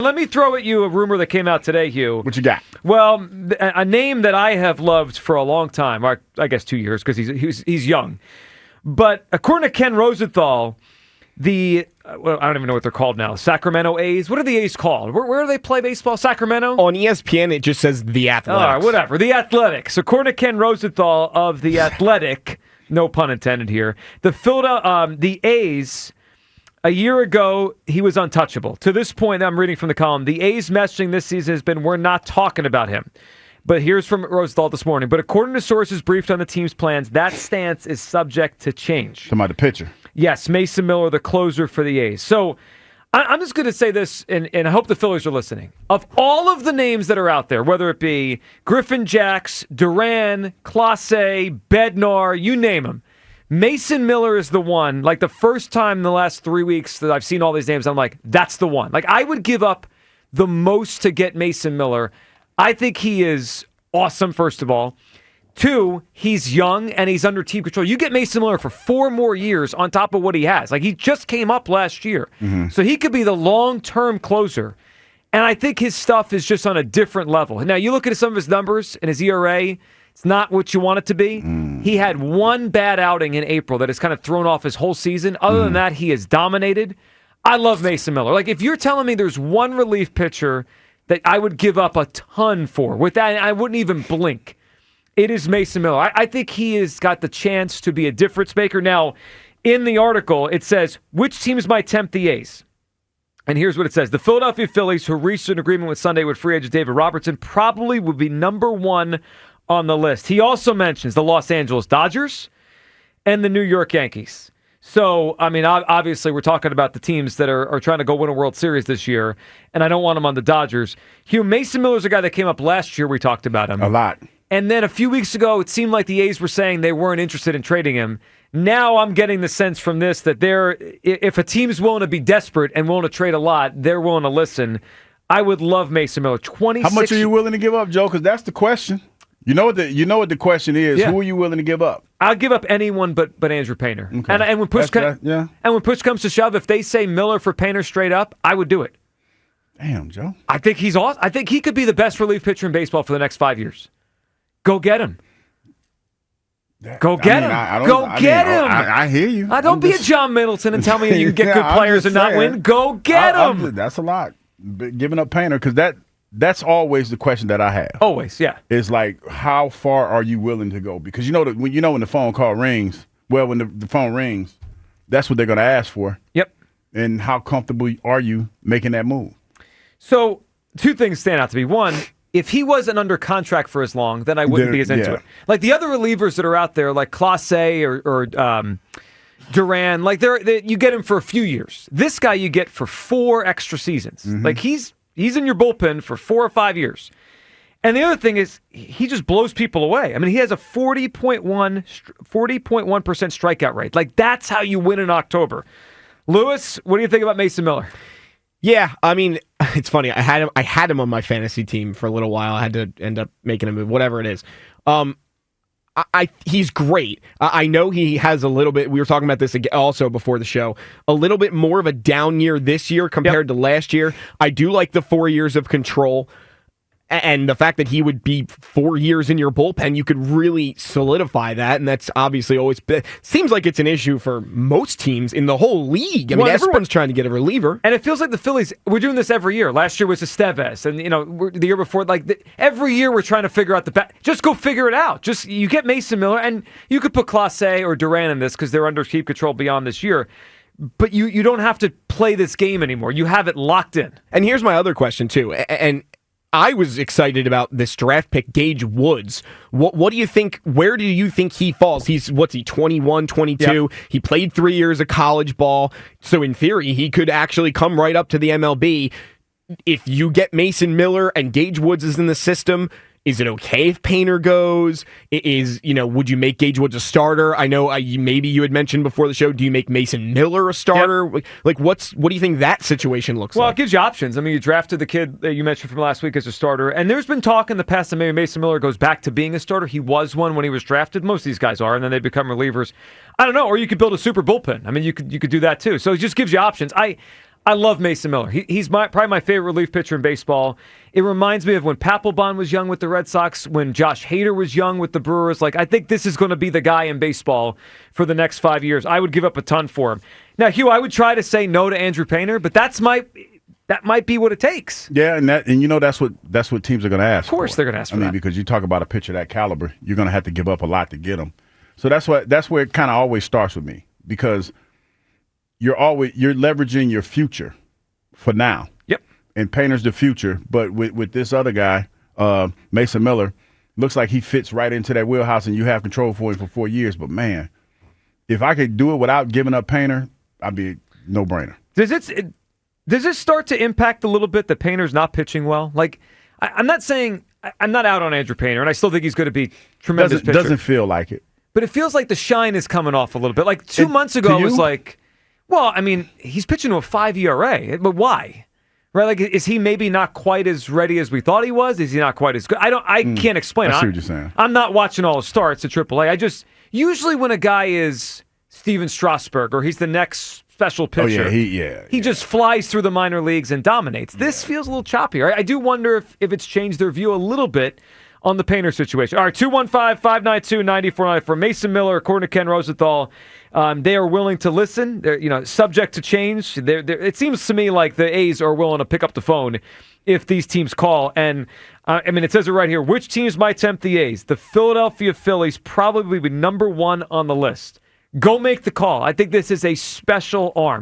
let me throw at you a rumor that came out today, Hugh. What you got? Well, a name that I have loved for a long time, or I guess 2 years, because he's young. But according to Ken Rosenthal, I don't even know what they're called now. Sacramento A's. What are the A's called? Where do they play baseball? Sacramento? On ESPN, it just says The Athletic. All right, whatever. The Athletics. According to Ken Rosenthal of The Athletic, no pun intended here, the A's, a year ago, he was untouchable. To this point, I'm reading from the column, the A's messaging this season has been, we're not talking about him. But here's from Rosenthal this morning. But according to sources briefed on the team's plans, that stance is subject to change. Talking about the pitcher. Yes, Mason Miller, the closer for the A's. So I'm just going to say this, and I hope the Phillies are listening. Of all of the names that are out there, whether it be Griffin Jacks, Duran, Clase, Bednar, you name them, Mason Miller is the one. Like the first time in the last 3 weeks that I've seen all these names, I'm like, that's the one. Like I would give up the most to get Mason Miller. I think he is awesome, first of all. 2, he's young and he's under team control. You get Mason Miller for 4 more years on top of what he has. Like he just came up last year. Mm-hmm. So he could be the long-term closer. And I think his stuff is just on a different level. Now, you look at some of his numbers and his ERA, it's not what you want it to be. He had one bad outing in April that has kind of thrown off his whole season. Other than that, he has dominated. I love Mason Miller. Like if you're telling me there's one relief pitcher that I would give up a ton for, with that, I wouldn't even blink. It is Mason Miller. I think he has got the chance to be a difference maker. Now, in the article, it says, which teams might tempt the A's? And here's what it says. The Philadelphia Phillies, who reached an agreement with Sunday with free agent David Robertson, probably would be number 1 on the list. He also mentions the Los Angeles Dodgers and the New York Yankees. So, I mean, obviously, we're talking about the teams that are trying to go win a World Series this year, and I don't want him on the Dodgers. Hugh, Mason Miller's a guy that came up last year. We talked about him. A lot. And then a few weeks ago, it seemed like the A's were saying they weren't interested in trading him. Now I'm getting the sense from this that if a team's willing to be desperate and willing to trade a lot, they're willing to listen. I would love Mason Miller. 26. How much are you willing to give up, Joe? Because that's the question. You know what the question is. Yeah. Who are you willing to give up? I'll give up anyone but Andrew Painter. Okay. And when push comes to shove, if they say Miller for Painter straight up, I would do it. Damn, Joe. I think he's awesome. I think he could be the best relief pitcher in baseball for the next 5 years. Go get him. Go get him. I hear you. Don't be a John Middleton and tell me you can get good players and not win. Go get him. That's a lot. Giving up Painter, because that's always the question that I have. Always, yeah. It's like, how far are you willing to go? Because when the phone call rings, when the phone rings, that's what they're going to ask for. Yep. And how comfortable are you making that move? So 2 things stand out to me. One, if he wasn't under contract for as long, then I wouldn't be as into it. Like the other relievers that are out there, like Clase or Duran, like you get him for a few years. This guy you get for 4 extra seasons. Mm-hmm. Like he's in your bullpen for 4 or 5 years. And the other thing is he just blows people away. I mean, he has a 40.1% strikeout rate. Like that's how you win in October. Lewis, what do you think about Mason Miller? Yeah, I mean, it's funny. I had him on my fantasy team for a little while. I had to end up making a move, whatever it is. He's great. I know he has a little bit, we were talking about this also before the show, a little bit more of a down year this year compared to last year. I do like the 4 years of control. And the fact that he would be 4 years in your bullpen, you could really solidify that. And that's obviously always seems like it's an issue for most teams in the whole league. I mean, everyone's trying to get a reliever. And it feels like the Phillies, we're doing this every year. Last year was Estevez. And, the year before, every year we're trying to figure out just go figure it out. Just, you get Mason Miller, and you could put Clase or Duran in this because they're under team control beyond this year. But you don't have to play this game anymore. You have it locked in. And here's my other question, too. And I was excited about this draft pick, Gage Woods. What do you think? Where do you think he falls? He's 21, 22. Yep. He played 3 years of college ball. So in theory, he could actually come right up to the MLB. If you get Mason Miller and Gage Woods is in the system, is it okay if Painter goes? Would you make Gage Woods a starter? I know maybe you had mentioned before the show, do you make Mason Miller a starter? Yep. Like, what do you think that situation looks like? Well, it gives you options. I mean, you drafted the kid that you mentioned from last week as a starter, and there's been talk in the past that maybe Mason Miller goes back to being a starter. He was one when he was drafted. Most of these guys are, and then they become relievers. I don't know, or you could build a super bullpen. I mean, you could do that too. So it just gives you options. I I love Mason Miller. He's probably my favorite relief pitcher in baseball. It reminds me of when Papelbon was young with the Red Sox, when Josh Hader was young with the Brewers. Like, I think this is going to be the guy in baseball for the next 5 years. I would give up a ton for him. Now, Hugh, I would try to say no to Andrew Painter, but that might be what it takes. Yeah, and that's what teams are going to ask. Of course, they're going to ask for that. Because you talk about a pitcher that caliber, you're going to have to give up a lot to get him. So that's where it kind of always starts with me, because you're leveraging your future for now. Yep. And Painter's the future, but with this other guy, Mason Miller, looks like he fits right into that wheelhouse, and you have control for him for 4 years. But man, if I could do it without giving up Painter, I'd be no-brainer. Does this start to impact a little bit that Painter's not pitching well? Like, I'm not saying I'm not out on Andrew Painter, and I still think he's going to be tremendous pitcher. Doesn't feel like it. But it feels like the shine is coming off a little bit. Like 2 months ago, it was like, well, I mean, he's pitching to a 5 ERA, but why? Right? Like, is he maybe not quite as ready as we thought he was? Is he not quite as good? I can't explain. I see what you're saying. I'm not watching all his starts at AAA. Usually when a guy is Steven Strasburg or he's the next special pitcher, he just flies through the minor leagues and dominates. This feels a little choppy. Right? I do wonder if it's changed their view a little bit on the Painter situation. All right, 215-592-9494. Mason Miller, according to Ken Rosenthal, they are willing to listen. They're, subject to change. It seems to me like the A's are willing to pick up the phone if these teams call. And, it says it right here. Which teams might tempt the A's? The Philadelphia Phillies probably be number one on the list. Go make the call. I think this is a special arm.